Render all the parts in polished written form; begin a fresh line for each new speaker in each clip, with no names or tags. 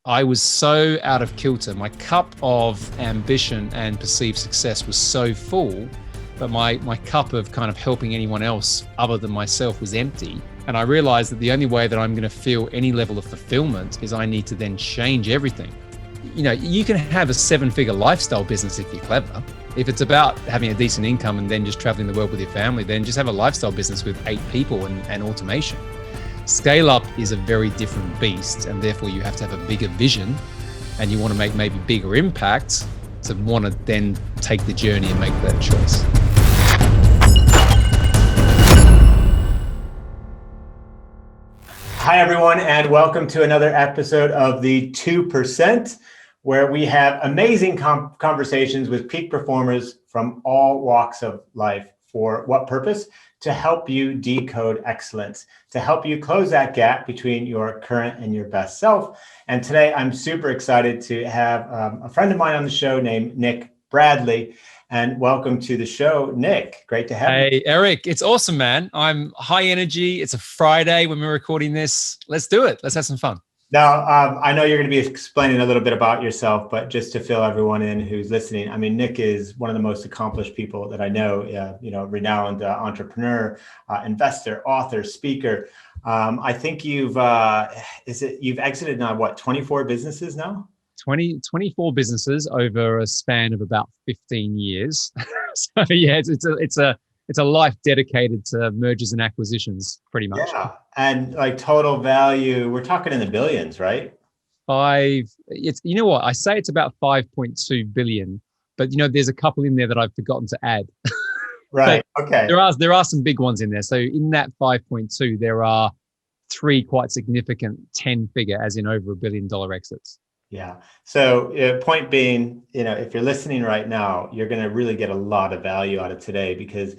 I was so out of kilter. My cup of ambition and perceived success was so full, but my cup of kind of helping anyone else other than myself was empty. And I realized that the only way that I'm going to feel any level of fulfillment is I need to then change everything. You can have a 7-figure lifestyle business if you're clever. If it's about having a decent income and then just traveling the world with your family, then just have a lifestyle business with 8 people and automation. Scale up is a very different beast, and therefore you have to have a bigger vision, and you want to make maybe bigger impacts to want to then take the journey and make that choice.
Hi, everyone, and welcome to another episode of the 2%, where we have amazing conversations with peak performers from all walks of life. For what purpose? To help you decode excellence, to help you close that gap between your current and your best self. And today I'm super excited to have a friend of mine on the show named Nick Bradley. And welcome to the show, Nick. Great to have you.
Hey, Eric, it's awesome, man. I'm high energy. It's a Friday when we're recording this. Let's do it. Let's have some fun.
Now, I know you're going to be explaining a little bit about yourself, but just to fill everyone in who's listening, I mean, Nick is one of the most accomplished people that I know, renowned entrepreneur, investor, author, speaker. I think you've exited now, 24 businesses now?
24 businesses over a span of about 15 years. So yeah, it's a life dedicated to mergers and acquisitions, pretty much.
Yeah, and like total value, we're talking in the billions, right?
I say it's about 5.2 billion, but there's a couple in there that I've forgotten to add.
Right. Okay.
There are some big ones in there. So in that 5.2, there are 3 quite significant 10-figure, as in over $1 billion exits.
Yeah. So point being, if you're listening right now, you're going to really get a lot of value out of today, because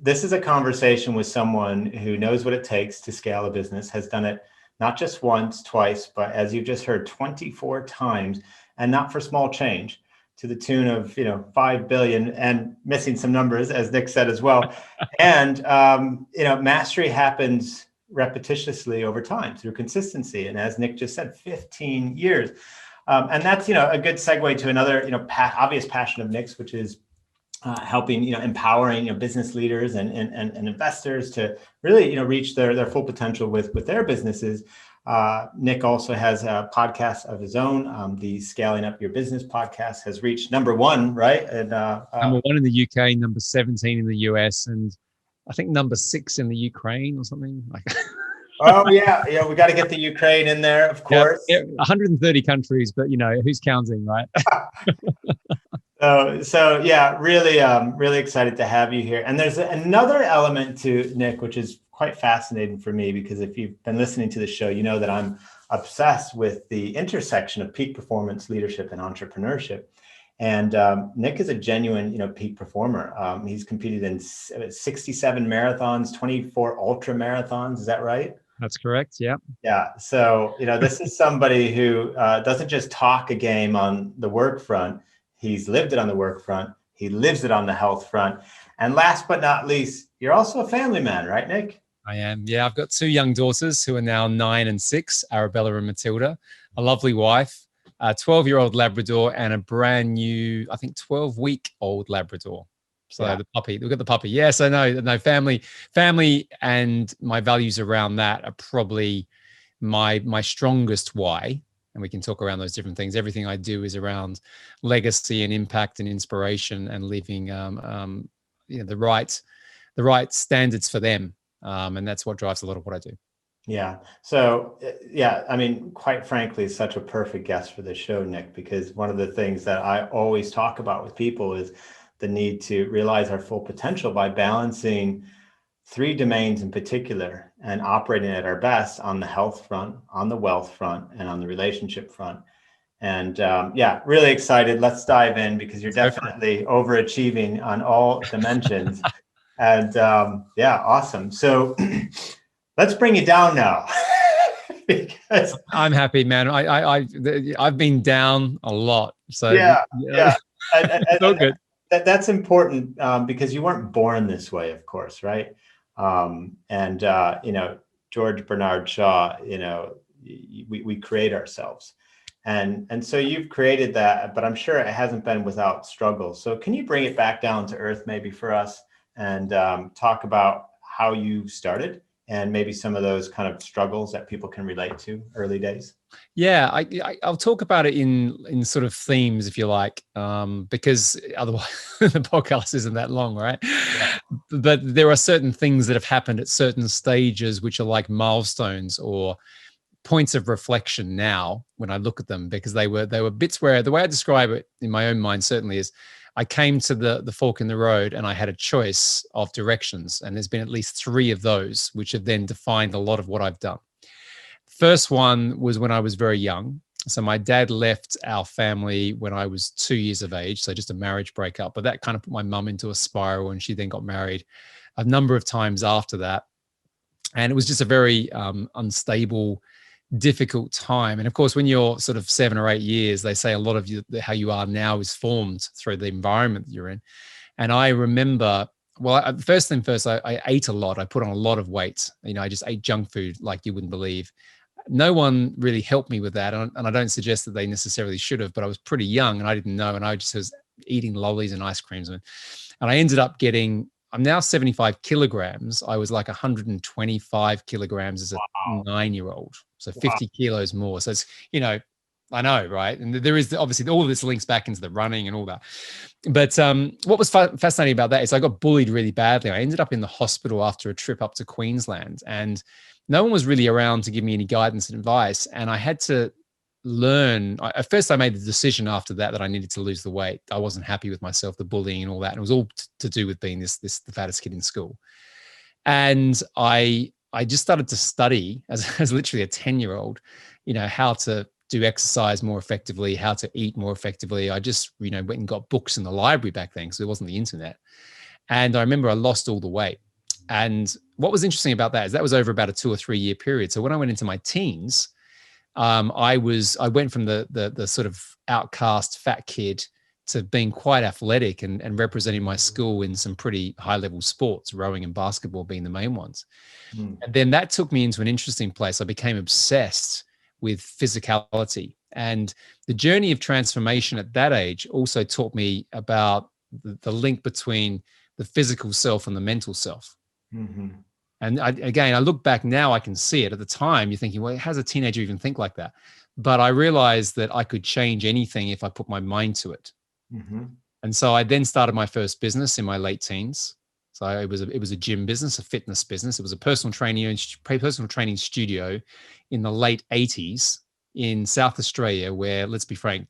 this is a conversation with someone who knows what it takes to scale a business, has done it not just once, twice, but as you've just heard, 24 times, and not for small change, to the tune of, 5 billion, and missing some numbers, as Nick said as well. And, mastery happens repetitiously over time through consistency. And as Nick just said, 15 years. And that's, a good segue to another, obvious passion of Nick's, which is helping, empowering, business leaders and investors to really, reach their full potential with their businesses. Nick also has a podcast of his own. The Scaling Up Your Business podcast has reached number 1, right? And,
number 1 in the UK, number 17 in the US, and I think number 6 in the Ukraine or something like that.
Oh yeah, we got to get the Ukraine in there, of course.
Yeah, 130 countries, but who's counting, right?
So yeah, really excited to have you here. And there's another element to Nick, which is quite fascinating for me, because if you've been listening to the show, you know that I'm obsessed with the intersection of peak performance, leadership, and entrepreneurship. And Nick is a genuine, peak performer. He's competed in 67 marathons, 24 ultra marathons. Is that right?
That's correct. Yeah.
Yeah. So, this is somebody who doesn't just talk a game on the work front. He's lived it on the work front. He lives it on the health front. And last but not least, you're also a family man, right, Nick?
I am. Yeah. I've got 2 young daughters who are now 9 and 6, Arabella and Matilda, a lovely wife, a 12-year-old Labrador, and a brand new, I think, 12-week-old Labrador. So yeah. The puppy, look at the puppy. Yes, I know. Family, and my values around that are probably my strongest why. And we can talk around those different things. Everything I do is around legacy and impact and inspiration, and living, the right standards for them. And that's what drives a lot of what I do.
Yeah. So, I mean, quite frankly, such a perfect guest for this show, Nick, because one of the things that I always talk about with people is the need to realize our full potential by balancing 3 domains in particular and operating at our best on the health front, on the wealth front, and on the relationship front. And really excited. Let's dive in, because you're definitely overachieving on all dimensions. And awesome. So let's bring you down now. Because
I'm happy, man. I've been down a lot. So
yeah.
It's all good.
That's important, because you weren't born this way, of course, right? George Bernard Shaw, we create ourselves. And so you've created that, but I'm sure it hasn't been without struggle. So can you bring it back down to earth maybe for us and talk about how you started and maybe some of those kind of struggles that people can relate to early days?
Yeah, I'll talk about it in sort of themes, if you like, because otherwise the podcast isn't that long, right?
Yeah.
But there are certain things that have happened at certain stages, which are like milestones or points of reflection now when I look at them, because they were bits where the way I describe it in my own mind certainly is I came to the fork in the road and I had a choice of directions, and there's been at least 3 of those which have then defined a lot of what I've done. First one was when I was very young. So my dad left our family when I was 2 years of age. So just a marriage breakup, but that kind of put my mum into a spiral, and she then got married a number of times after that. And it was just a very unstable, difficult time. And of course, when you're sort of 7 or 8 years, they say a lot of how you are now is formed through the environment that you're in. And I remember, well, first thing first, I ate a lot. I put on a lot of weight. I just ate junk food like you wouldn't believe. No one really helped me with that. And I don't suggest that they necessarily should have, but I was pretty young and I didn't know. And I just was eating lollies and ice creams. And I ended up I'm now 75 kilograms. I was like 125 kilograms as a 9-year-old. So 50 kilos more. So it's, I know, right? And there is obviously all of this links back into the running and all that. But what was fascinating about that is I got bullied really badly. I ended up in the hospital after a trip up to Queensland, and no one was really around to give me any guidance and advice. And I had to learn. At first, I made the decision after that I needed to lose the weight. I wasn't happy with myself, the bullying and all that. And it was all to do with being the fattest kid in school. And I just started to study as literally a 10-year-old, how to do exercise more effectively, how to eat more effectively. I just, went and got books in the library back then because there wasn't the internet. And I remember I lost all the weight. And what was interesting about that is that was over about a 2 or 3 year period. So when I went into my teens, I went from the sort of outcast fat kid to being quite athletic and representing my school in some pretty high level sports, rowing and basketball being the main ones. And then that took me into an interesting place. I became obsessed with physicality, and the journey of transformation at that age also taught me about the link between the physical self and the mental self. Mm-hmm. And I look back now, I can see it. At the time, you're thinking, well, how does a teenager even think like that? But I realized that I could change anything if I put my mind to it. Mm-hmm. And so I then started my first business in my late teens. So it was a gym business, a fitness business. It was a personal training studio in the late 80s in South Australia, where, let's be frank,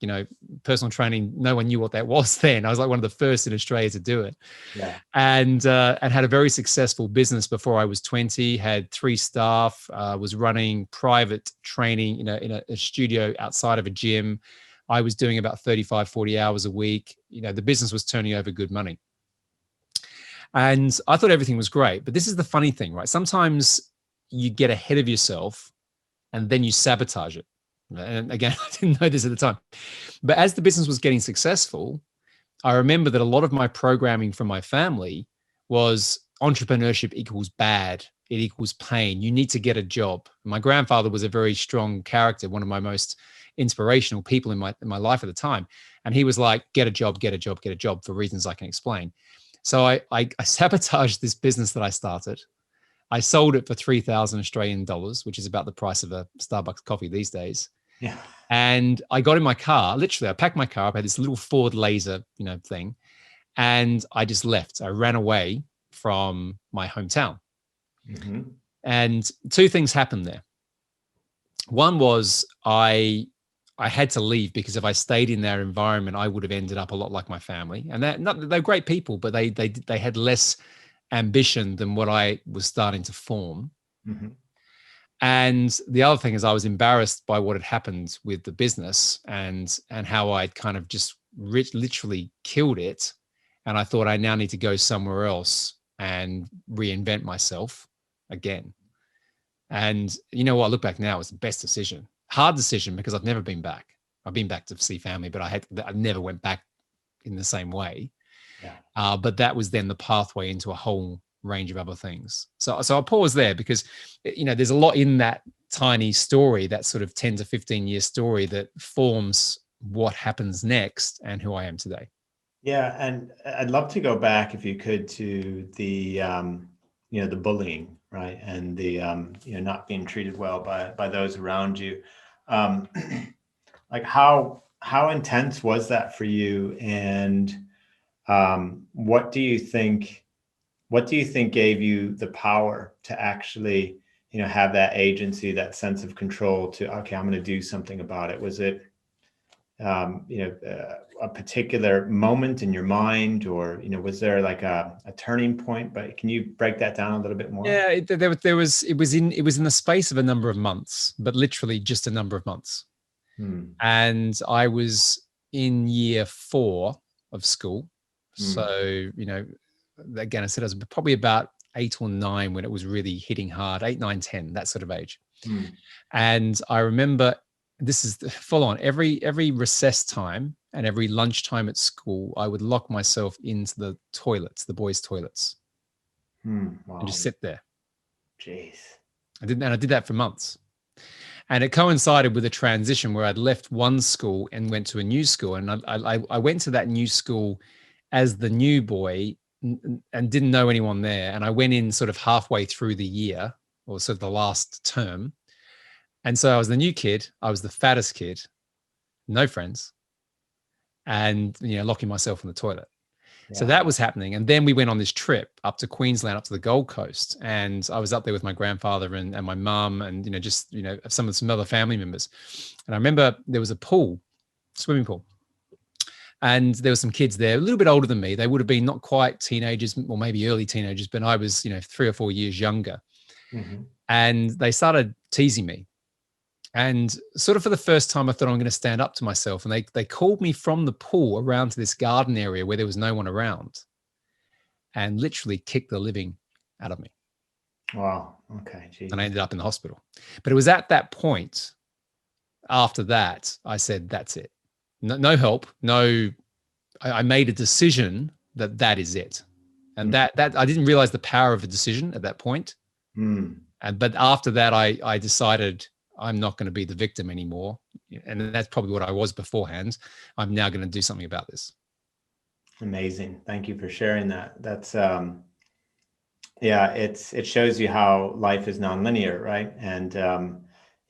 personal training, no one knew what that was then. I was like one of the first in Australia to do it. Yeah. And had a very successful business before I was 20, had 3 staff, was running private training, in a studio outside of a gym. I was doing about 35, 40 hours a week. The business was turning over good money. And I thought everything was great. But this is the funny thing, right? Sometimes you get ahead of yourself and then you sabotage it. And again, I didn't know this at the time. But as the business was getting successful, I remember that a lot of my programming from my family was entrepreneurship equals bad. It equals pain. You need to get a job. My grandfather was a very strong character, one of my most inspirational people in my life at the time. And he was like, get a job, get a job, get a job, for reasons I can explain. So I sabotaged this business that I started. I sold it for 3,000 Australian dollars, which is about the price of a Starbucks coffee these days. Yeah. And I got in my car, literally, I packed my car up, I had this little Ford Laser, thing. And I just left. I ran away from my hometown. Mm-hmm. And 2 things happened there. One was I had to leave, because if I stayed in their environment, I would have ended up a lot like my family. And they're great people, but they had less ambition than what I was starting to form. Mm-hmm. And the other thing is I was embarrassed by what had happened with the business and how I'd kind of just literally killed it. And I thought I now need to go somewhere else and reinvent myself again. And you know what? I look back now, it's the best decision. Hard decision, because I've never been back. I've been back to see family, but I never went back in the same way. Yeah. But that was then the pathway into a whole range of other things. So I'll pause there, because there's a lot in that tiny story, that sort of 10 to 15 year story that forms what happens next and who I am today.
Yeah, and I'd love to go back, if you could, to the the bullying, right, and the not being treated well by those around you. Um, like how intense was that for you, and what do you think gave you the power to actually have that agency, that sense of control to, okay, I'm going to do something about it? Was it a particular moment in your mind, or was there like a turning point? But can you break that down a little bit more?
Yeah, it was in the space of a number of months, but literally just a number of months. And I was in year 4 of school. So, again, I said I was probably about 8 or 9 when it was really hitting hard, 8, 9, 10, that sort of age. And I remember, this is full on, every recess time and every lunchtime at school, I would lock myself into the toilets, the boys' toilets,
Wow.
and just sit there.
Jeez.
I did that for months. And it coincided with a transition where I'd left one school and went to a new school. And I went to that new school as the new boy and didn't know anyone there. And I went in sort of halfway through the year, or sort of the last term. And so I was the new kid. I was the fattest kid, no friends, and locking myself in the toilet. Yeah. So that was happening. And then we went on this trip up to Queensland, up to the Gold Coast. And I was up there with my grandfather and my mum and, some other family members. And I remember there was a pool, swimming pool. And there were some kids there, a little bit older than me. They would have been not quite teenagers, or maybe early teenagers, but I was, 3 or 4 years younger. And they started teasing me. And sort of for the first time, I thought I'm going to stand up to myself. And they called me from the pool around to this garden area where there was no one around, and literally kicked the living out of me.
Wow. Okay. Geez.
And I ended up in the hospital. But it was at that point, after that, I said, that's it. No help. No, I made a decision that is it. And that I didn't realize the power of a decision at that point. But after that, I decided, I'm not going to be the victim anymore. And that's probably what I was beforehand. I'm now going to do something about this.
Amazing. Thank you for sharing that. That's, it shows you how life is nonlinear, right? And,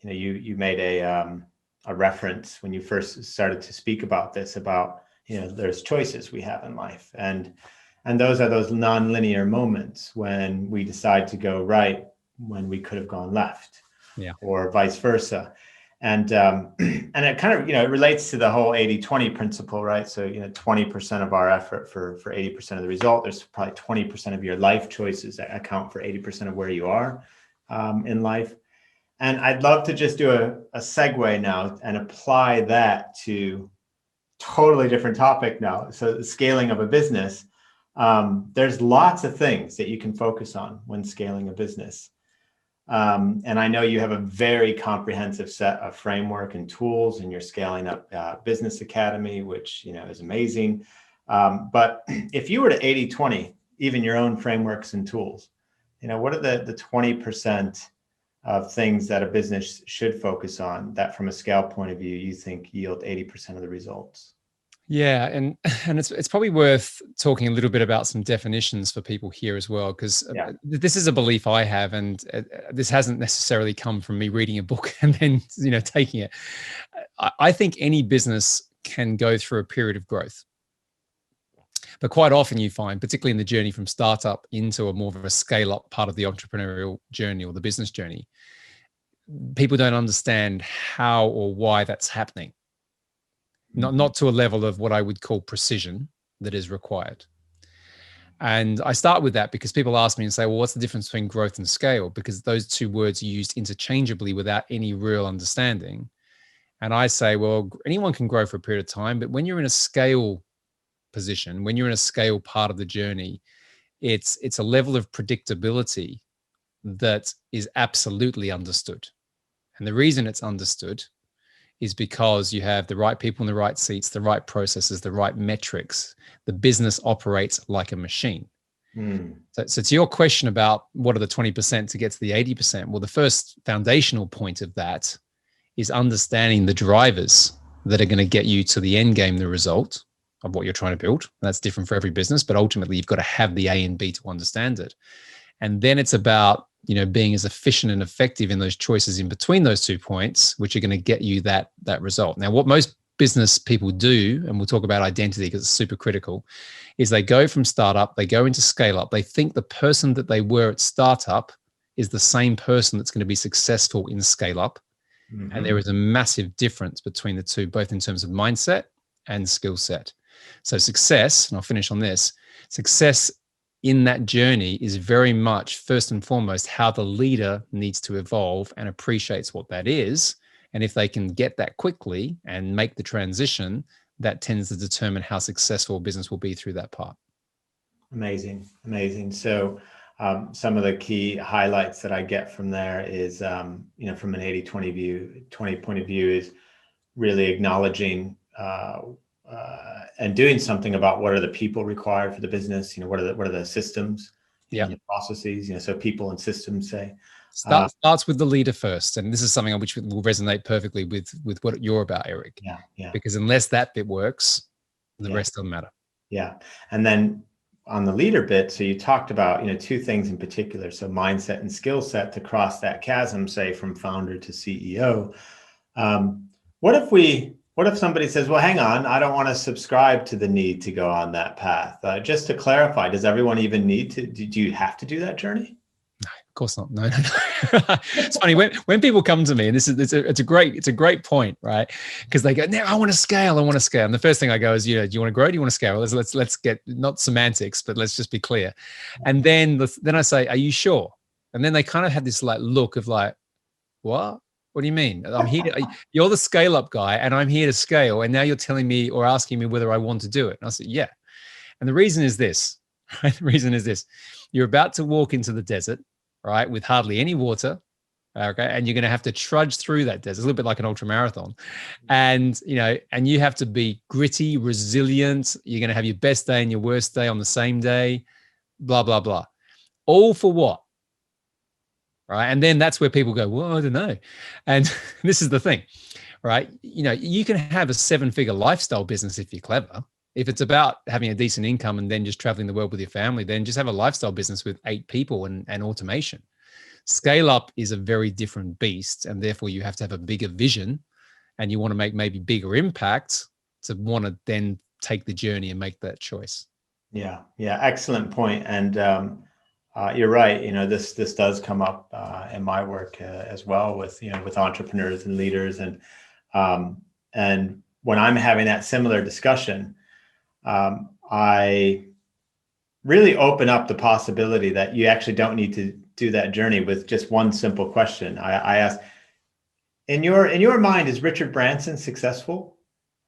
you made a reference when you first started to speak about this, about, there's choices we have in life. And those are those nonlinear moments when we decide to go right when we could have gone left. Yeah. Or vice versa. And it kind of, it relates to the whole 80-20 principle, right? So, 20% of our effort for 80% of the result. There's probably 20% of your life choices that account for 80% of where you are in life. And I'd love to just do a segue now and apply that to totally different topic now. So the scaling of a business, there's lots of things that you can focus on when scaling a business. And I know you have a very comprehensive set of framework and tools, and you're scaling up Business Academy, which, is amazing. But if you were to 80-20, even your own frameworks and tools, what are the 20% of things that a business should focus on that from a scale point of view, you think yield 80% of the results?
Yeah, and it's probably worth talking a little bit about some definitions for people here as well, because this is a belief I have, and this hasn't necessarily come from me reading a book and then taking it. I think any business can go through a period of growth, but quite often you find, particularly in the journey from startup into a more of a scale-up part of the entrepreneurial journey or the business journey, people don't understand how or why that's happening. Not to a level of what I would call precision that is required. And I start with that because people ask me and say, well, what's the difference between growth and scale? Because those two words are used interchangeably without any real understanding. And I say, well, anyone can grow for a period of time, but when you're in a scale position, when you're in a scale part of the journey, it's a level of predictability that is absolutely understood. And the reason it's understood is because you have the right people in the right seats, the right processes, the right metrics. The business operates like a machine.
Mm.
So to your question about what are the 20% to get to the 80%, well, the first foundational point of that is understanding the drivers that are going to get you to the end game, the result of what you're trying to build. That's different for every business, but ultimately you've got to have the A and B to understand it. And then it's about, being as efficient and effective in those choices in between those 2 points, which are going to get you that result. Now, what most business people do, and we'll talk about identity because it's super critical, is they go from startup, they go into scale up. They think the person that they were at startup is the same person that's going to be successful in scale up.
Mm-hmm.
And there is a massive difference between the two, both in terms of mindset and skill set. So success, and I'll finish on this, success in that journey is very much first and foremost how the leader needs to evolve and appreciates what that is. And if they can get that quickly and make the transition, that tends to determine how successful a business will be through that part.
Amazing. So some of the key highlights that I get from there is, from an 80-20 point of view is really acknowledging and doing something about what are the people required for the business, what are the systems, processes, so people and systems say.
Starts with the leader first. And this is something which will resonate perfectly with what you're about, Eric.
Yeah.
Because unless that bit works, the rest doesn't matter.
Yeah. And then on the leader bit, so you talked about, two things in particular. So mindset and skill set to cross that chasm, say from founder to CEO. What if somebody says, well, hang on, I don't want to subscribe to the need to go on that path? Just to clarify, does everyone even need to, do you have to do that journey?
No, of course not. No. It's funny when people come to me, and it's a great point, right? Because they go, no, I want to scale. And the first thing I go is, do you want to grow? Do you want to scale? Let's get not semantics, but let's just be clear. And then I say, are you sure? And then they kind of have this look of what? What do you mean? I'm here. You're the scale up guy and I'm here to scale. And now you're telling me or asking me whether I want to do it. And I said, yeah. And the reason is this, right? The reason is this. You're about to walk into the desert, right? With hardly any water. Okay. And you're going to have to trudge through that desert. It's a little bit like an ultra marathon. And, and you have to be gritty, resilient. You're going to have your best day and your worst day on the same day, blah, blah, blah. All for what? Right. And then that's where people go, well, I don't know. And this is the thing, right? You can have a 7-figure lifestyle business if you're clever. If it's about having a decent income and then just traveling the world with your family, then just have a lifestyle business with 8 people and automation. Scale up is a very different beast. And therefore you have to have a bigger vision and you want to make maybe bigger impact to want to then take the journey and make that choice.
Yeah. Excellent point. And, you're right. This does come up in my work as well with entrepreneurs and leaders, and when I'm having that similar discussion, I really open up the possibility that you actually don't need to do that journey with just one simple question. I ask, in your mind, is Richard Branson successful?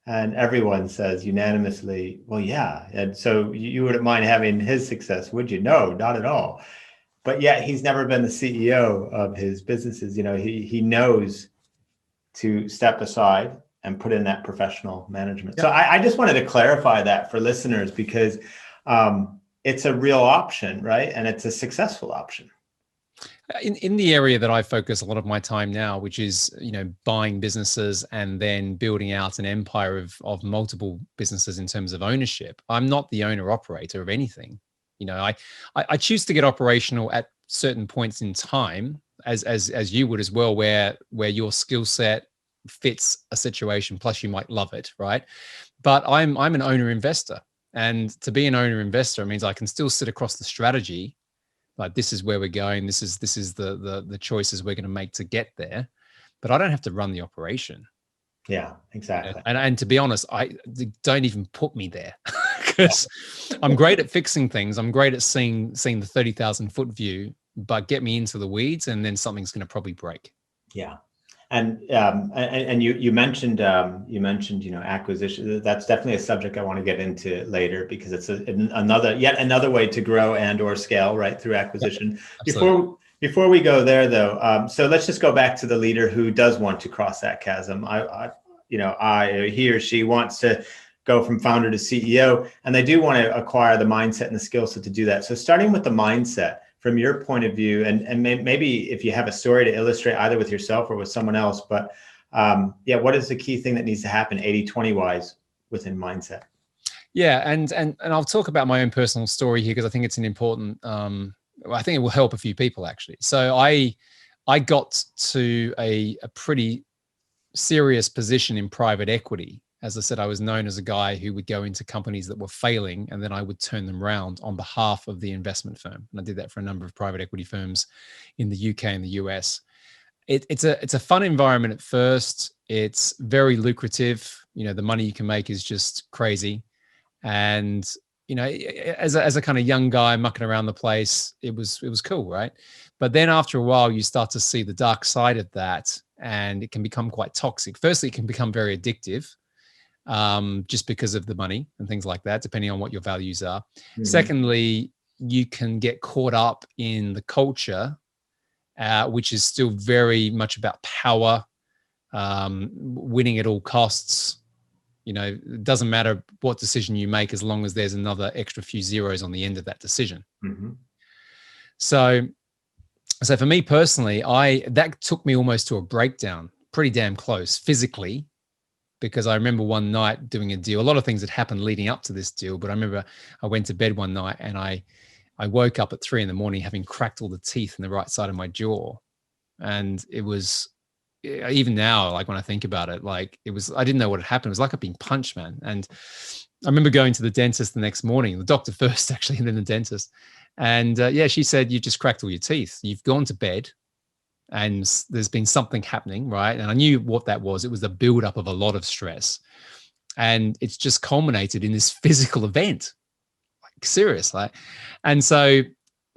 And everyone says unanimously, well, yeah. And so you wouldn't mind having his success, would you? No, not at all. But yet he's never been the CEO of his businesses. He knows to step aside and put in that professional management. Yeah. So I just wanted to clarify that for listeners, because it's a real option, right? And it's a successful option.
In the area that I focus a lot of my time now, which is, buying businesses and then building out an empire of multiple businesses in terms of ownership, I'm not the owner operator of anything. I choose to get operational at certain points in time, as you would as well, where your skill set fits a situation, plus you might love it, right? But I'm an owner investor. And to be an owner investor means I can still sit across the strategy. Like, this is where we're going. This is the choices we're going to make to get there, but I don't have to run the operation.
Yeah, exactly.
And to be honest, I don't even put me there because I'm great at fixing things. I'm great at seeing the 30,000 foot view, but get me into the weeds and then something's going to probably break. Yeah.
And you mentioned acquisition. That's definitely a subject I want to get into later, because it's yet another way to grow and or scale, right, through acquisition. Yeah, before we go there though, so let's just go back to the leader who does want to cross that chasm. He or she wants to go from founder to CEO, and they do want to acquire the mindset and the skill set to do that. So starting with the mindset from your point of view, and maybe if you have a story to illustrate either with yourself or with someone else, but yeah, what is the key thing that needs to happen 80-20 wise within mindset?
Yeah, and I'll talk about my own personal story here because I think it's an important. I think it will help a few people actually. So I got to a pretty serious position in private equity. As I said, I was known as a guy who would go into companies that were failing, and then I would turn them around on behalf of the investment firm. And I did that for a number of private equity firms in the UK and the US. It's a fun environment at first. It's very lucrative. The money you can make is just crazy. And as a kind of young guy mucking around the place, it was cool, right? But then after a while, you start to see the dark side of that, and it can become quite toxic. Firstly, it can become very addictive, just because of the money and things like that, depending on what your values are. Mm-hmm. Secondly, you can get caught up in the culture, which is still very much about power, winning at all costs. It doesn't matter what decision you make as long as there's another extra few zeros on the end of that decision. Mm-hmm. So for me personally, that took me almost to a breakdown, pretty damn close physically, because I remember one night doing a deal. A lot of things had happened leading up to this deal, but I remember I went to bed one night and I woke up at 3 a.m. having cracked all the teeth in the right side of my jaw. And it was, even now, like when I think about it, like I didn't know what had happened. It was like I'd been punched, man. And I remember going to the dentist the next morning, the doctor first actually, and then the dentist. And yeah, she said, "You just cracked all your teeth. You've gone to bed and there's been something happening," right? And I knew what that was. It was the buildup of a lot of stress. And it's just culminated in this physical event, like serious. And so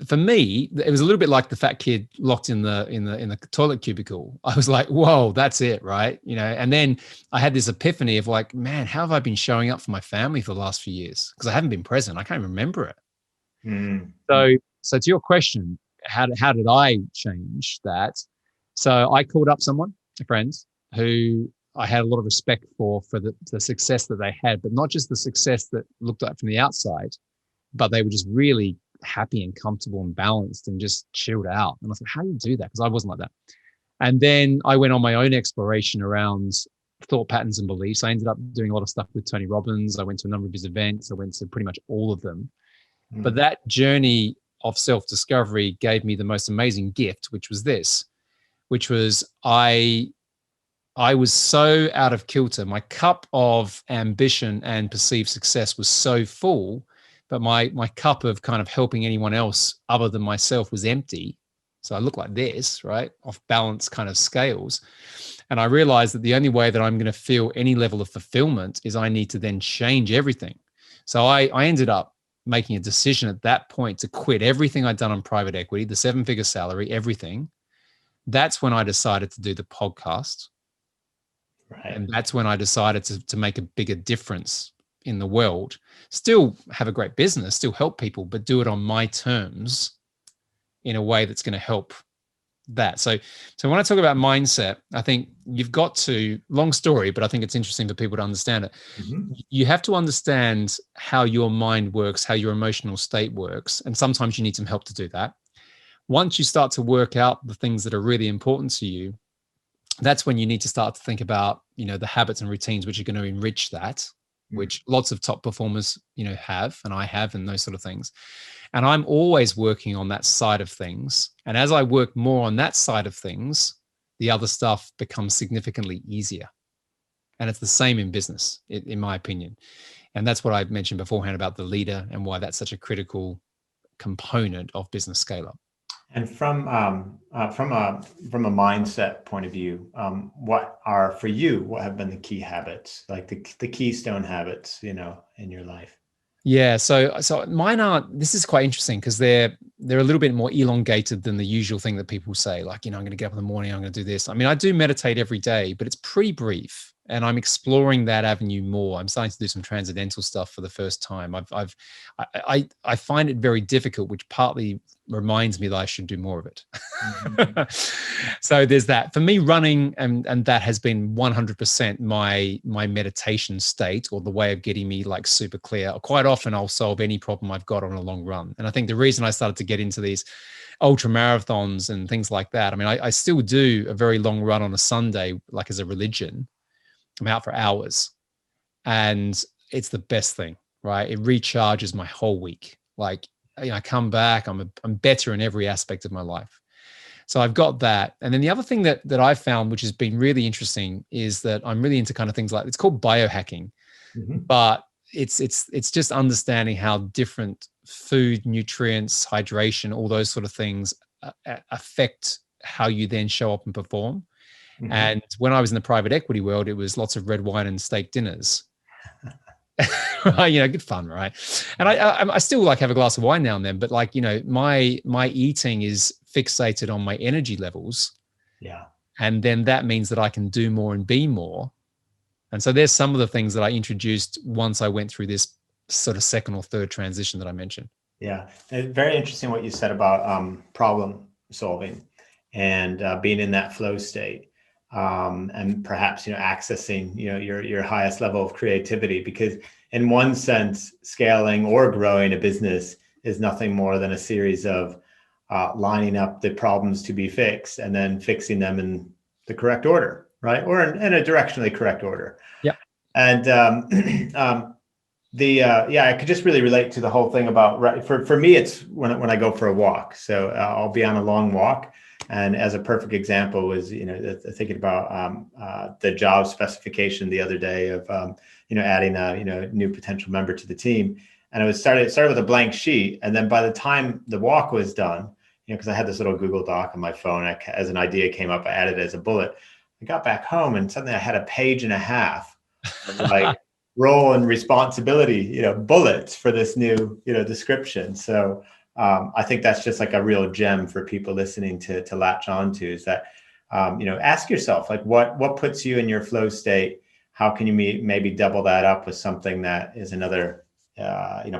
for me, it was a little bit like the fat kid locked in the toilet cubicle. I was like, whoa, that's it, right? And then I had this epiphany of like, man, how have I been showing up for my family for the last few years? Because I haven't been present. I can't remember it. Mm. So to your question, how did I change that? So I called up someone, a friend, who I had a lot of respect for the success that they had, but not just the success that looked like from the outside, but they were just really happy and comfortable and balanced and just chilled out. And I was like, how do you do that? Because I wasn't like that. And then I went on my own exploration around thought patterns and beliefs. I ended up doing a lot of stuff with Tony Robbins. I went to a number of his events. I went to pretty much all of them. Mm. But that journey of self-discovery gave me the most amazing gift, which was I was so out of kilter. My cup of ambition and perceived success was so full, but my cup of kind of helping anyone else other than myself was empty. So I look like this, right? Off balance kind of scales. And I realized that the only way that I'm going to feel any level of fulfillment is I need to then change everything. So I ended up making a decision at that point to quit everything I'd done on private equity, the 7-figure salary, everything. That's when I decided to do the podcast. Right. And that's when I decided to make a bigger difference in the world, still have a great business, still help people, but do it on my terms in a way that's going to help that. So when I talk about mindset, I think you've got to, long story, but I think it's interesting for people to understand it. Mm-hmm. You have to understand how your mind works, how your emotional state works. And sometimes you need some help to do that. Once you start to work out the things that are really important to you, that's when you need to start to think about, the habits and routines which are going to enrich that, which lots of top performers, have, and I have, and those sort of things. And I'm always working on that side of things. And as I work more on that side of things, the other stuff becomes significantly easier. And it's the same in business, in my opinion. And that's what I mentioned beforehand about the leader and why that's such a critical component of business scale up.
And from a mindset point of view, what have been the key habits, like the Keystone Habits, in your life?
Yeah, so mine aren't. This is quite interesting because they're a little bit more elongated than the usual thing that people say. Like, I'm going to get up in the morning, I'm going to do this. I mean, I do meditate every day, but it's pretty brief. and I'm exploring that avenue more. I'm starting to do some transcendental stuff for the first time. I find it very difficult, which partly reminds me that I should do more of it. So there's that. For me, running, and that has been 100% my meditation state, or the way of getting me like super clear. Quite often I'll solve any problem I've got on a long run. And I think the reason I started to get into these ultra marathons and things like that, I mean, I still do a very long run on a Sunday, like as a religion. I'm out for hours, and it's the best thing, right? It recharges my whole week. Like, I come back, I'm better in every aspect of my life. So I've got that. And then the other thing that I've found, which has been really interesting, is that I'm really into kind of things like, it's called biohacking, but it's just understanding how different food, nutrients, hydration, all those sort of things affect how you then show up and perform. And when I was in the private equity world, it was lots of red wine and steak dinners. Good fun, right? And I still like have a glass of wine now and then, but like, my eating is fixated on my energy levels.
Yeah.
And then that means that I can do more and be more. And so there's some of the things that I introduced once I went through this sort of second or third transition that I mentioned.
Yeah. Very interesting what you said about problem solving and being in that flow state. And perhaps, accessing, your highest level of creativity, because in one sense, scaling or growing a business is nothing more than a series of lining up the problems to be fixed and then fixing them in the correct order, right? Or in a directionally correct order.
Yeah.
And I could just really relate to the whole thing about, right, for me, it's when I go for a walk. So I'll be on a long walk. And as a perfect example was, thinking about the job specification the other day of, adding a, new potential member to the team. And it started with a blank sheet. And then by the time the walk was done, because I had this little Google Doc on my phone, as an idea came up, I added it as a bullet. I got back home and suddenly I had a page and a half of like role and responsibility, bullets for this new, description. So I think that's just like a real gem for people listening to latch onto, is that, ask yourself, like, what puts you in your flow state? How can you maybe double that up with something that is another,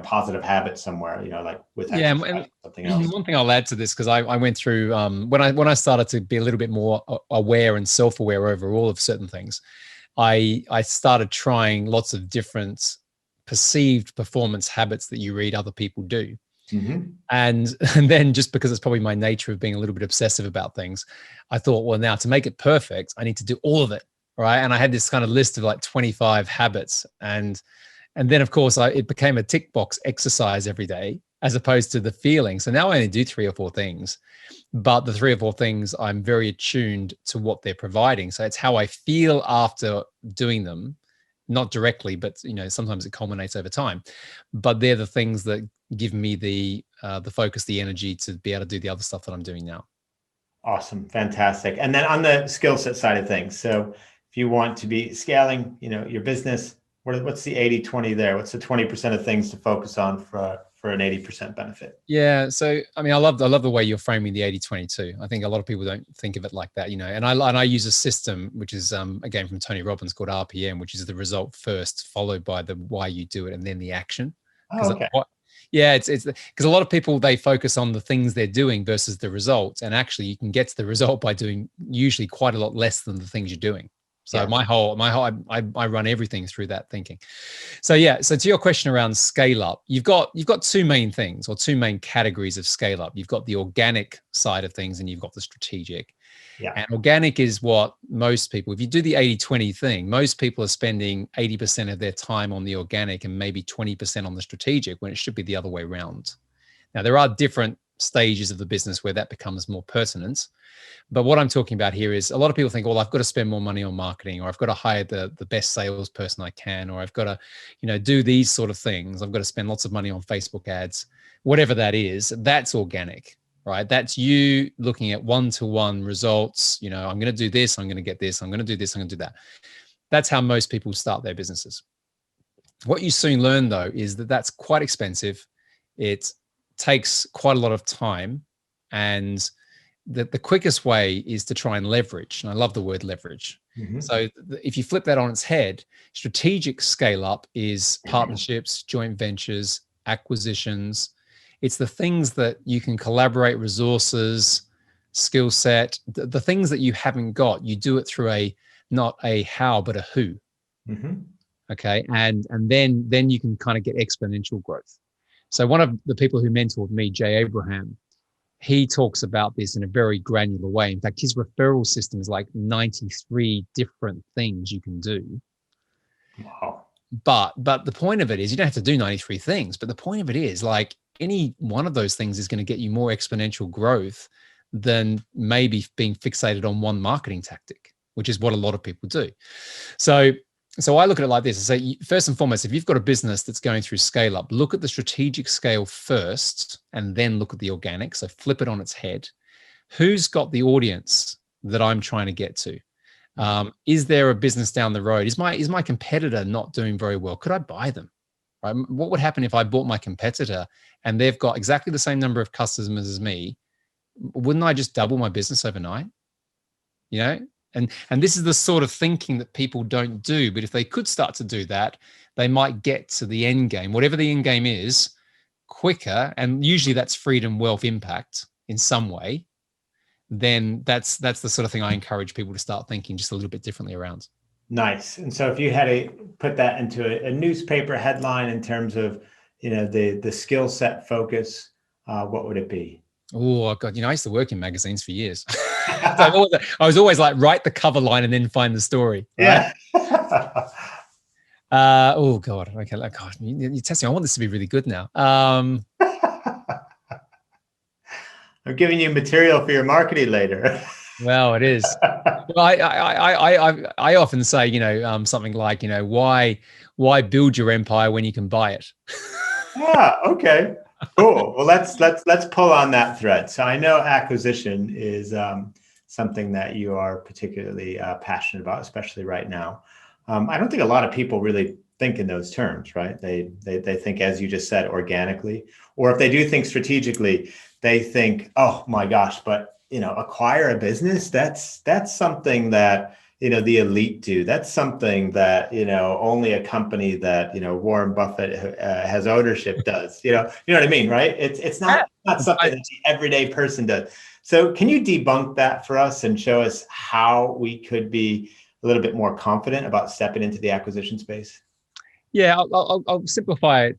positive habit somewhere, like with exercise, something else.
One thing I'll add to this, because I went through, when I started to be a little bit more aware and self-aware overall of certain things, I started trying lots of different perceived performance habits that you read other people do. And then, just because it's probably my nature of being a little bit obsessive about things, I thought, well, now to make it perfect, I need to do all of it. Right. And I had this kind of list of like 25 habits. And then, of course, it became a tick box exercise every day, as opposed to the feeling. So now I only do 3 or 4 things, but the 3 or 4 things, I'm very attuned to what they're providing. So it's how I feel after doing them, not directly, but, sometimes it culminates over time. But they're the things that give me the focus, the energy to be able to do the other stuff that I'm doing now.
Awesome. Fantastic. And then on the skill set side of things, so if you want to be scaling, your business, what's the 80-20 there? What's the 20% of things to focus on for an 80% benefit?
Yeah. So, I mean, I love the way you're framing the 80-20 too. I think a lot of people don't think of it like that, and I use a system, which is, again, from Tony Robbins, called RPM, which is the result first, followed by the why you do it, and then the action.
Oh, okay.
Yeah, it's because a lot of people, they focus on the things they're doing versus the result. And actually you can get to the result by doing usually quite a lot less than the things you're doing. So yeah. I run everything through that thinking. So yeah, so to your question around scale up, you've got 2 main things, or 2 main categories of scale up. You've got the organic side of things, and you've got the strategic.
Yeah.
And organic is what most people, if you do the 80-20 thing, most people are spending 80% of their time on the organic and maybe 20% on the strategic, when it should be the other way around. Now, there are different stages of the business where that becomes more pertinent. But what I'm talking about here is, a lot of people think, well, I've got to spend more money on marketing, or I've got to hire the best salesperson I can, or I've got to, do these sort of things. I've got to spend lots of money on Facebook ads, whatever that is. That's organic, right? That's you looking at one-to-one results. I'm going to do this, I'm going to get this, I'm going to do this, I'm going to do that. That's how most people start their businesses. What you soon learn, though, is that that's quite expensive. It takes quite a lot of time, and the quickest way is to try and leverage. And I love the word leverage.
Mhm.
So if you flip that on its head, strategic scale up is partnerships, joint ventures, acquisitions. It's the things that you can collaborate, resources, skill set, the things that you haven't got. You do it through not a how, but a who.
Mhm.
Okay. And then you can kind of get exponential growth. So one of the people who mentored me, Jay Abraham, he talks about this in a very granular way. In fact, his referral system is like 93 different things you can do.
Wow.
But the point of it is you don't have to do 93 things, but the point of it is like any one of those things is going to get you more exponential growth than maybe being fixated on one marketing tactic, which is what a lot of people do. So I look at it like this. I say, first and foremost, if you've got a business that's going through scale up, look at the strategic scale first and then look at the organic. So flip it on its head. Who's got the audience that I'm trying to get to? Is there a business down the road? Is my competitor not doing very well? Could I buy them? Right? What would happen if I bought my competitor and they've got exactly the same number of customers as me? Wouldn't I just double my business overnight? You know, and this is the sort of thinking that people don't do. But if they could start to do that, they might get to the end game, whatever the end game is, quicker. And usually that's freedom, wealth, impact in some way. Then that's the sort of thing I encourage people to start thinking just a little bit differently around.
Nice. And so if you had to put that into a newspaper headline in terms of, the skill set focus, what would it be?
Oh God, I used to work in magazines for years. So I was always like, write the cover line and then find the story. Right?
Yeah.
Oh God. Okay. Like, God, you test me. I want this to be really good now.
I'm giving you material for your marketing later.
Well, it is. Well, I often say, something like, why build your empire when you can buy it?
Okay. Cool. Well, let's pull on that thread. So I know acquisition is something that you are particularly passionate about, especially right now. I don't think a lot of people really think in those terms, right? They think, as you just said, organically, or if they do think strategically, they think, oh my gosh, but acquire a business, that's something that the elite do. That's something that only a company that Warren Buffett has ownership does. You know what I mean, right? It's not something that the everyday person does. So can you debunk that for us and show us how we could be a little bit more confident about stepping into the acquisition space?
Yeah, I'll simplify it,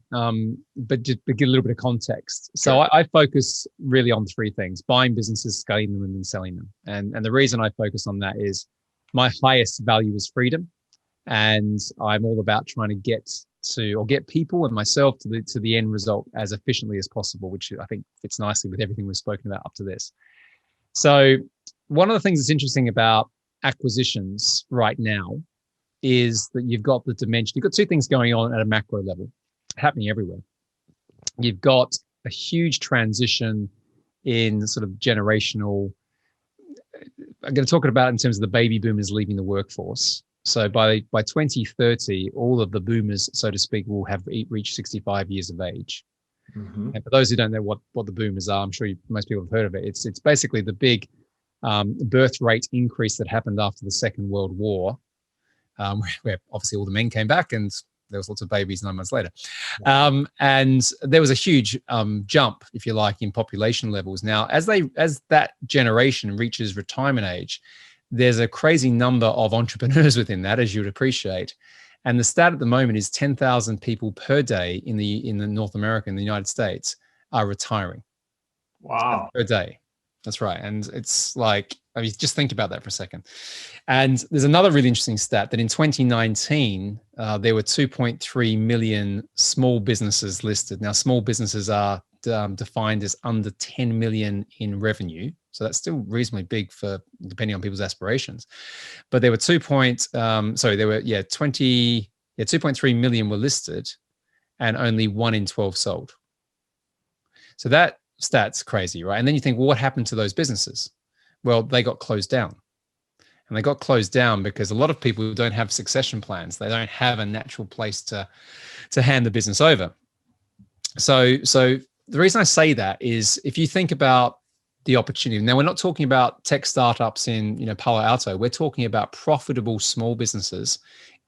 but just to give a little bit of context. So
Sure.
I focus really on three things: buying businesses, scaling them, and then selling them. And the reason I focus on that is my highest value is freedom, and I'm all about trying to get people and myself to the end result as efficiently as possible, which I think fits nicely with everything we've spoken about up to this. So one of the things that's interesting about acquisitions right now is that you've got the dimension. You've got two things going on at a macro level happening everywhere. You've got a huge transition in sort of generational. I'm going to talk about it in terms of the baby boomers leaving the workforce. So by 2030, all of the boomers, so to speak, will have reached 65 years of age.
Mm-hmm.
And for those who don't know what the boomers are, I'm sure most people have heard of it. It's basically the big birth rate increase that happened after the Second World War. Where obviously all the men came back and there was lots of babies 9 months later. And there was a huge jump, if you like, in population levels. Now, as that generation reaches retirement age, there's a crazy number of entrepreneurs within that, as you would appreciate. And the stat at the moment is 10,000 people per day in the North America, in the United States, are retiring.
Wow.
Per day. That's right. And it's like, I mean, just think about that for a second. And there's another really interesting stat that in 2019, there were 2.3 million small businesses listed. Now, small businesses are defined as under 10 million in revenue. So that's still reasonably big for depending on people's aspirations. But there were 2.3 million were listed and only 1 in 12 sold. So that stat's crazy, right? And then you think, well, what happened to those businesses? Well, they got closed down. And they got closed down because a lot of people don't have succession plans. They don't have a natural place to hand the business over. So the reason I say that is if you think about the opportunity. Now, we're not talking about tech startups in, Palo Alto. We're talking about profitable small businesses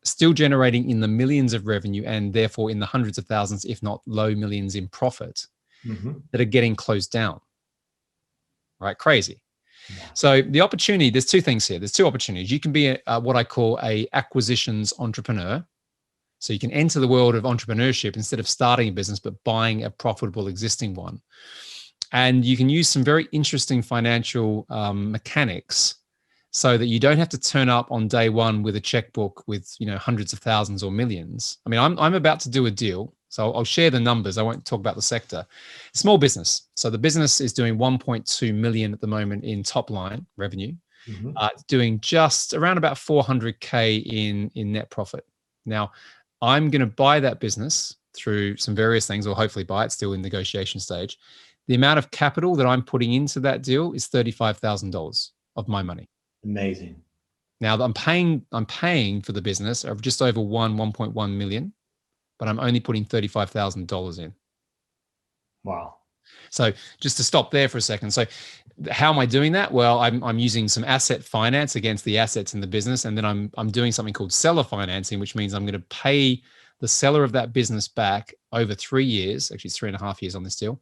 still generating in the millions of revenue and therefore in the hundreds of thousands, if not low millions in profit, that are getting closed down. Right? Crazy.
Yeah.
So the opportunity, there's two things here. There's two opportunities. You can be what I call a acquisitions entrepreneur. So you can enter the world of entrepreneurship instead of starting a business, but buying a profitable existing one. And you can use some very interesting financial mechanics so that you don't have to turn up on day one with a checkbook with, hundreds of thousands or millions. I mean, I'm about to do a deal. So I'll share the numbers. I won't talk about the sector. Small business. So the business is doing 1.2 million at the moment in top line revenue. It's doing just around about 400K in net profit. Now, I'm going to buy that business through some various things, or hopefully buy it, still in negotiation stage. The amount of capital that I'm putting into that deal is $35,000 of my money.
Amazing.
Now I'm paying for the business of just over 1.1 million, but I'm only putting $35,000 in.
Wow.
So just to stop there for a second. So how am I doing that? Well, I'm using some asset finance against the assets in the business. And then I'm doing something called seller financing, which means I'm going to pay the seller of that business back over 3 years, actually 3.5 years on this deal,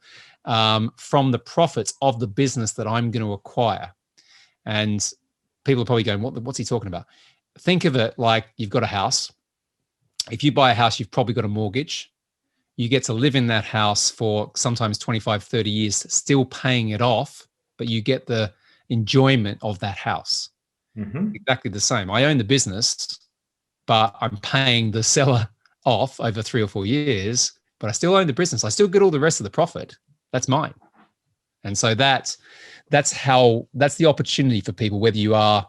from the profits of the business that I'm going to acquire. And people are probably going, what's he talking about? Think of it like you've got a house. If you buy a house, you've probably got a mortgage. You get to live in that house for sometimes 25, 30 years, still paying it off, but you get the enjoyment of that house. Exactly the same. I own the business, but I'm paying the seller off over 3 or 4 years, but I still own the business. I still get all the rest of the profit. That's mine. And so that's the opportunity for people, whether you are,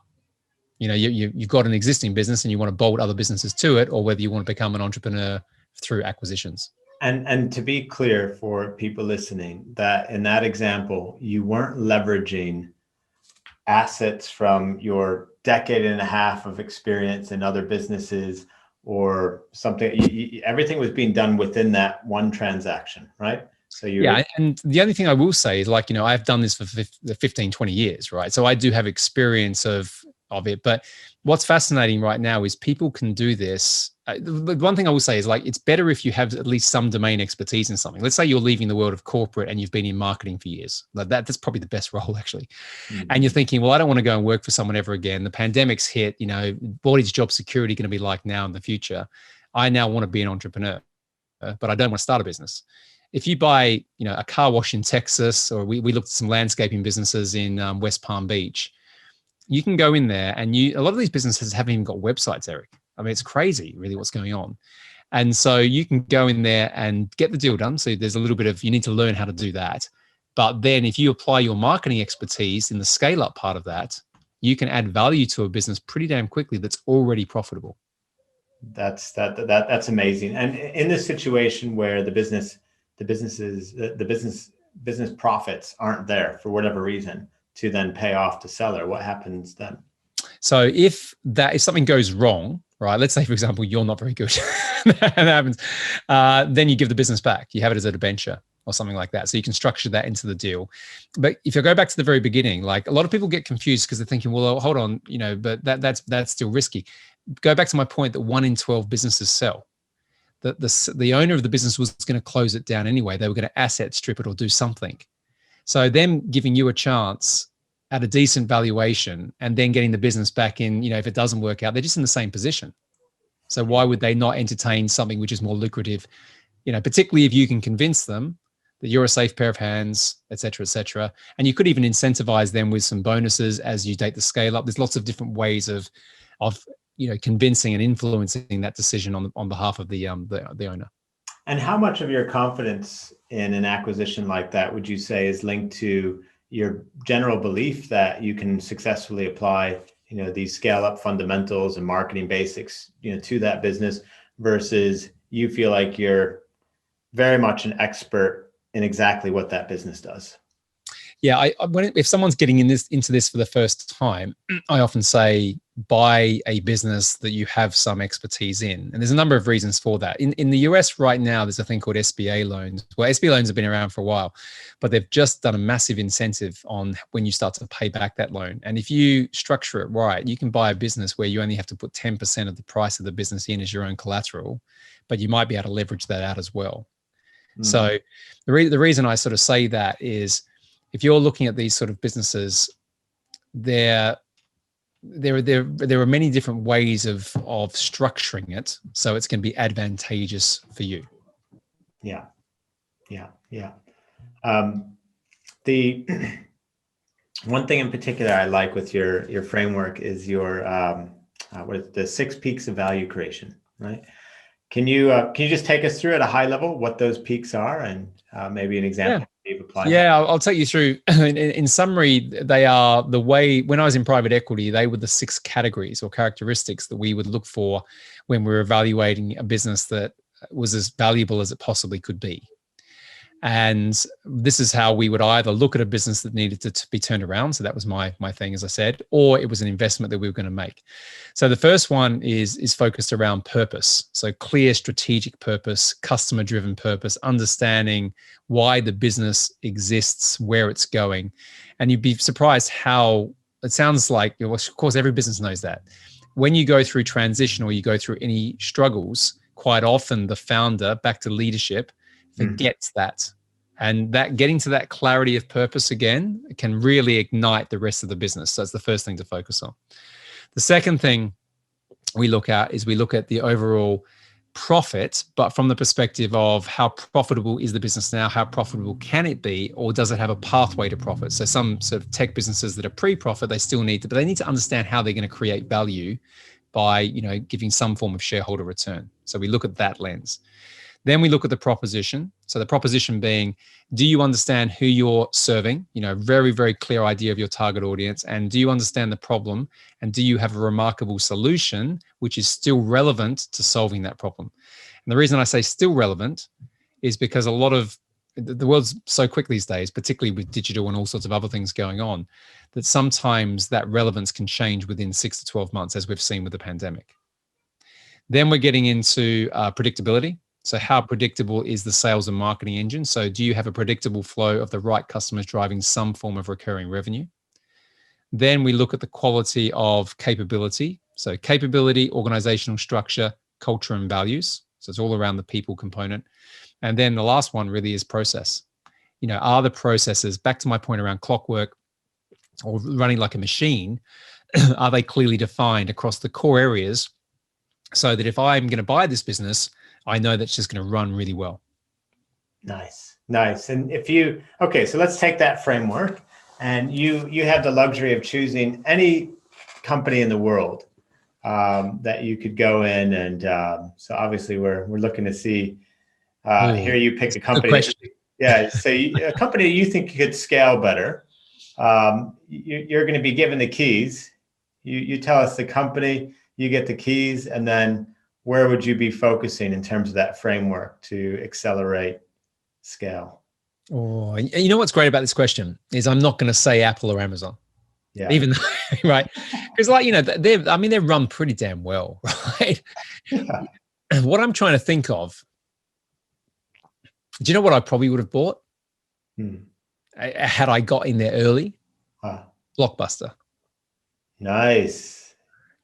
you've got an existing business and you want to bolt other businesses to it, or whether you want to become an entrepreneur through acquisitions.
And to be clear for people listening, that in that example, you weren't leveraging assets from your decade and a half of experience in other businesses or something. Everything was being done within that one transaction, right? So
yeah. And the only thing I will say is, I've done this for 15, 20 years, right? So I do have experience of it. But what's fascinating right now is people can do this. The one thing I will say is, it's better if you have at least some domain expertise in something. Let's say you're leaving the world of corporate and you've been in marketing for years. That's probably the best role, actually. And you're thinking, well, I don't want to go and work for someone ever again. The pandemic's hit, what is job security going to be like now in the future? I now want to be an entrepreneur, but I don't want to start a business. If you buy, a car wash in Texas, or we looked at some landscaping businesses in West Palm Beach, you can go in there and a lot of these businesses haven't even got websites, Eric. I mean, it's crazy really what's going on. And so you can go in there and get the deal done. So there's a little bit of, you need to learn how to do that. But then if you apply your marketing expertise in the scale up part of that, you can add value to a business pretty damn quickly that's already profitable.
That's amazing. And in this situation where the business profits aren't there for whatever reason to then pay off the seller, what happens then?
So if something goes wrong, right? Let's say, for example, you're not very good, and that happens, then you give the business back. You have it as a debenture or something like that. So you can structure that into the deal. But if you go back to the very beginning, a lot of people get confused because they're thinking, well, hold on, but that's still risky. Go back to my point that 1 in 12 businesses sell. The owner of the business was going to close it down anyway. They were going to asset strip it or do something. So them giving you a chance at a decent valuation and then getting the business back in, if it doesn't work out, they're just in the same position. So why would they not entertain something which is more lucrative, particularly if you can convince them that you're a safe pair of hands, et cetera, et cetera. And you could even incentivize them with some bonuses as you date the scale up. There's lots of different ways of convincing and influencing that decision on behalf of the owner.
And how much of your confidence in an acquisition like that would you say is linked to your general belief that you can successfully apply, these scale up fundamentals and marketing basics, to that business, versus you feel like you're very much an expert in exactly what that business does?
Yeah, if someone's getting into this for the first time, I often say, buy a business that you have some expertise in. And there's a number of reasons for that. In the US right now, there's a thing called Sba Loans. Well, Sba Loans have been around for a while, but they've just done a massive incentive on when you start to pay back that loan. And if you structure it right, you can buy a business where you only have to put 10% of the price of the business in as your own collateral, but you might be able to leverage that out as well. So the reason I sort of say that is, if you're looking at these sort of businesses, there are many different ways of structuring it, so it's going to be advantageous for you.
Yeah. The one thing in particular I like with your framework is your the 6 peaks of value creation, right? Can you just take us through at a high level what those peaks are, and maybe an example you've applied?
Yeah, I'll take you through. In summary, they are the way, when I was in private equity, they were the 6 categories or characteristics that we would look for when we were evaluating a business that was as valuable as it possibly could be. And this is how we would either look at a business that needed to be turned around. So that was my thing, as I said, or it was an investment that we were going to make. So the first one is focused around purpose. So clear strategic purpose, customer-driven purpose, understanding why the business exists, where it's going. And you'd be surprised how it sounds like, of course, every business knows that. When you go through transition or you go through any struggles, quite often the founder, back to leadership, forgets that. And that getting to that clarity of purpose again can really ignite the rest of the business. So that's the first thing to focus on. The second thing we look at is the overall profit, but from the perspective of how profitable is the business now, how profitable can it be, or does it have a pathway to profit? So some sort of tech businesses that are pre-profit, they still need to, but they need to understand how they're going to create value by, giving some form of shareholder return. So we look at that lens. Then we look at the proposition. So the proposition being, do you understand who you're serving? Very, very clear idea of your target audience. And do you understand the problem? And do you have a remarkable solution which is still relevant to solving that problem? And the reason I say still relevant is because a lot of the world's so quick these days, particularly with digital and all sorts of other things going on, that sometimes that relevance can change within 6 to 12 months, as we've seen with the pandemic. Then we're getting into predictability. So how predictable is the sales and marketing engine? So do you have a predictable flow of the right customers driving some form of recurring revenue? Then we look at the quality of capability. So capability, organizational structure, culture, and values. So it's all around the people component. And then the last one really is process. Are the processes, back to my point around clockwork or running like a machine, are they clearly defined across the core areas so that if I'm going to buy this business, I know that's just going to run really well.
Nice. And so let's take that framework, and you have the luxury of choosing any company in the world that you could go in. And so obviously we're looking to see, here you pick a company. Yeah. So a company you think could scale better. You're going to be given the keys. You tell us the company, you get the keys, and then where would you be focusing in terms of that framework to accelerate scale?
Oh, you know what's great about this question is I'm not going to say Apple or Amazon. Yeah. Even though, right? Because they're run pretty damn well, right? Yeah. And what I'm trying to think of, do you know what I probably would have bought? Had I got in there early? Blockbuster.
Nice.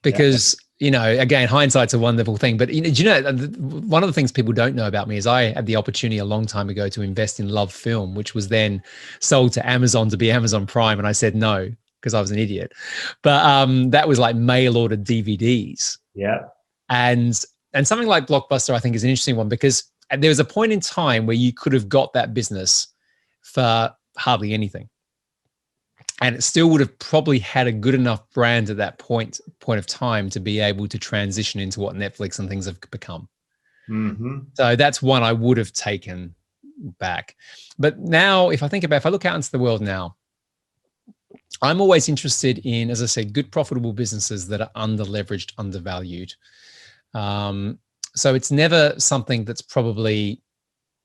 Because again, hindsight's a wonderful thing. But one of the things people don't know about me is I had the opportunity a long time ago to invest in Love Film, which was then sold to Amazon to be Amazon Prime, and I said no because I was an idiot. But that was like mail ordered DVDs.
Yeah.
And something like Blockbuster, I think, is an interesting one because there was a point in time where you could have got that business for hardly anything. And it still would have probably had a good enough brand at that point of time to be able to transition into what Netflix and things have become. Mm-hmm. So that's one I would have taken back. But now, if I look out into the world now, I'm always interested in, as I said, good profitable businesses that are under-leveraged, undervalued. So it's never something that's probably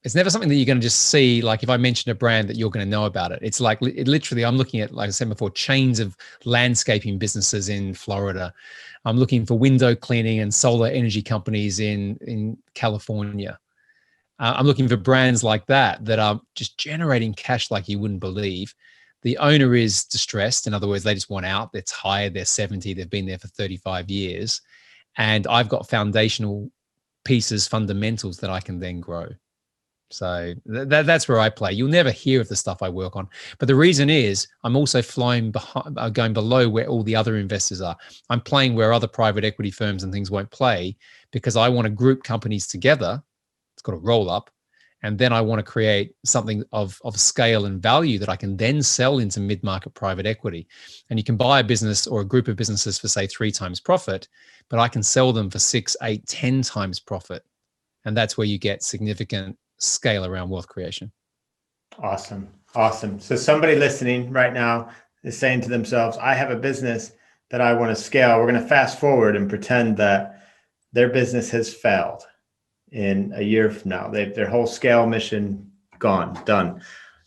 It's never something that you're going to just see. Like if I mention a brand that you're going to know about it. It's like literally, I'm looking at, like I said before, chains of landscaping businesses in Florida. I'm looking for window cleaning and solar energy companies in California. I'm looking for brands like that are just generating cash like you wouldn't believe. The owner is distressed. In other words, they just want out. They're tired. They're 70. They've been there for 35 years. And I've got foundational pieces, fundamentals that I can then grow. So that's where I play. You'll never hear of the stuff I work on. But the reason is I'm also flying behind, going below where all the other investors are. I'm playing where other private equity firms and things won't play, because I want to group companies together. It's got a roll up. And then I want to create something of scale and value that I can then sell into mid-market private equity. And you can buy a business or a group of businesses for, say, 3 times profit, but I can sell them for 6, 8, 10 times profit. And that's where you get significant scale around wealth creation.
Awesome. So somebody listening right now is saying to themselves, I have a business that I want to scale. We're going to fast forward and pretend that their business has failed in a year from now. Their whole scale mission gone, done.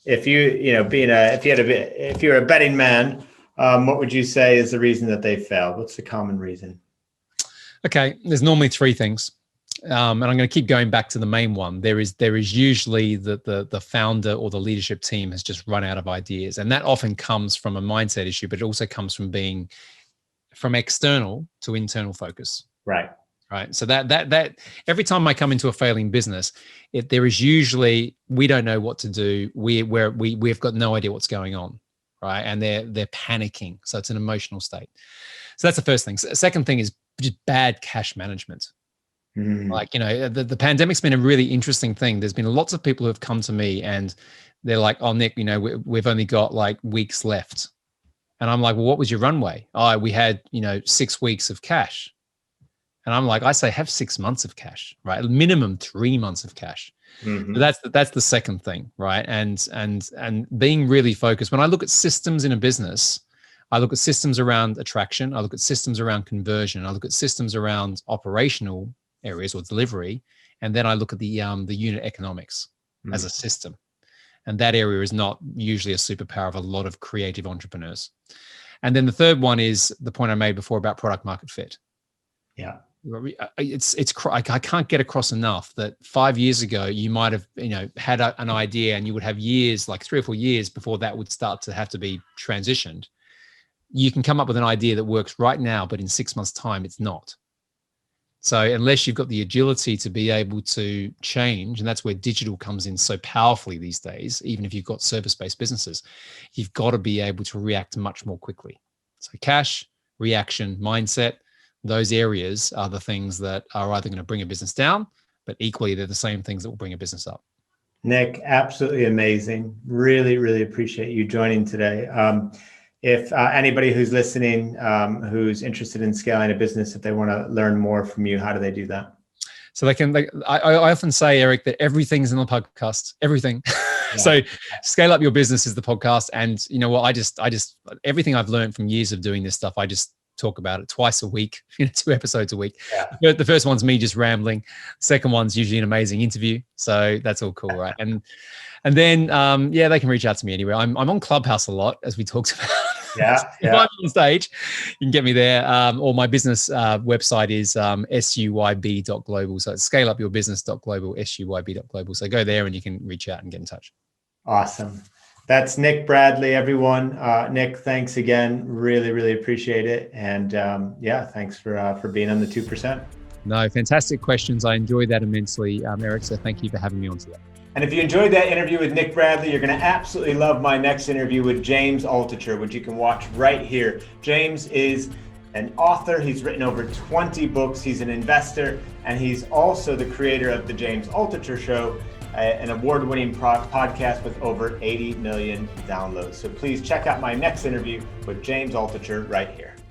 If you're a betting man, what would you say is the reason that they failed? What's the common reason?
Okay, there's normally 3 things. And I'm going to keep going back to the main one. There is usually the founder or the leadership team has just run out of ideas. And that often comes from a mindset issue, but it also comes from being from external to internal focus.
Right.
So that every time I come into a failing business, there is usually, we don't know what to do. We've got no idea what's going on. Right. And they're panicking. So it's an emotional state. So that's the first thing. Second thing is just bad cash management. Like, the pandemic's been a really interesting thing. There's been lots of people who have come to me and they're like, oh, Nick, we've only got like weeks left. And I'm like, well, what was your runway? Oh, we had, 6 weeks of cash. And I'm like, I say have 6 months of cash, right? Minimum 3 months of cash. So that's the second thing, right? And being really focused. When I look at systems in a business, I look at systems around attraction. I look at systems around conversion. I look at systems around operational areas or delivery, and then I look at the unit economics as a system, and that area is not usually a superpower of a lot of creative entrepreneurs. And then the third one is the point I made before about product market fit.
Yeah,
I can't get across enough that 5 years ago you might have had an idea, and you would have years, like 3 or 4 years before that would start to have to be transitioned. You can come up with an idea that works right now, but in 6 months' time, it's not. So unless you've got the agility to be able to change, and that's where digital comes in so powerfully these days, even if you've got service-based businesses, you've got to be able to react much more quickly. So cash, reaction, mindset, those areas are the things that are either going to bring a business down, but equally they're the same things that will bring a business up.
Nick, absolutely amazing. Really, really appreciate you joining today. If anybody who's listening, who's interested in scaling a business, if they want to learn more from you, how do they do that?
So I often say, Eric, that everything's in the podcast, everything. Yeah. So Scale Up Your Business is the podcast. And you know what, I just, everything I've learned from years of doing this stuff, I just talk about it twice a week, 2 episodes a week. Yeah. The first one's me just rambling. Second one's usually an amazing interview. So that's all cool, right? And then, they can reach out to me anywhere. I'm on Clubhouse a lot, as we talked about. If I'm on stage, you can get me there. Or my business website is suyb.global. So it's scaleupyourbusiness.global, suyb.global. So go there and you can reach out and get in touch.
Awesome. That's Nick Bradley, everyone. Nick, thanks again. Really, really appreciate it. And thanks for being on the 2%.
No, fantastic questions. I enjoyed that immensely, Eric. So thank you for having me on today.
And if you enjoyed that interview with Nick Bradley, you're going to absolutely love my next interview with James Altucher, which you can watch right here. James is an author. He's written over 20 books. He's an investor, and he's also the creator of The James Altucher Show, an award-winning podcast with over 80 million downloads. So please check out my next interview with James Altucher right here.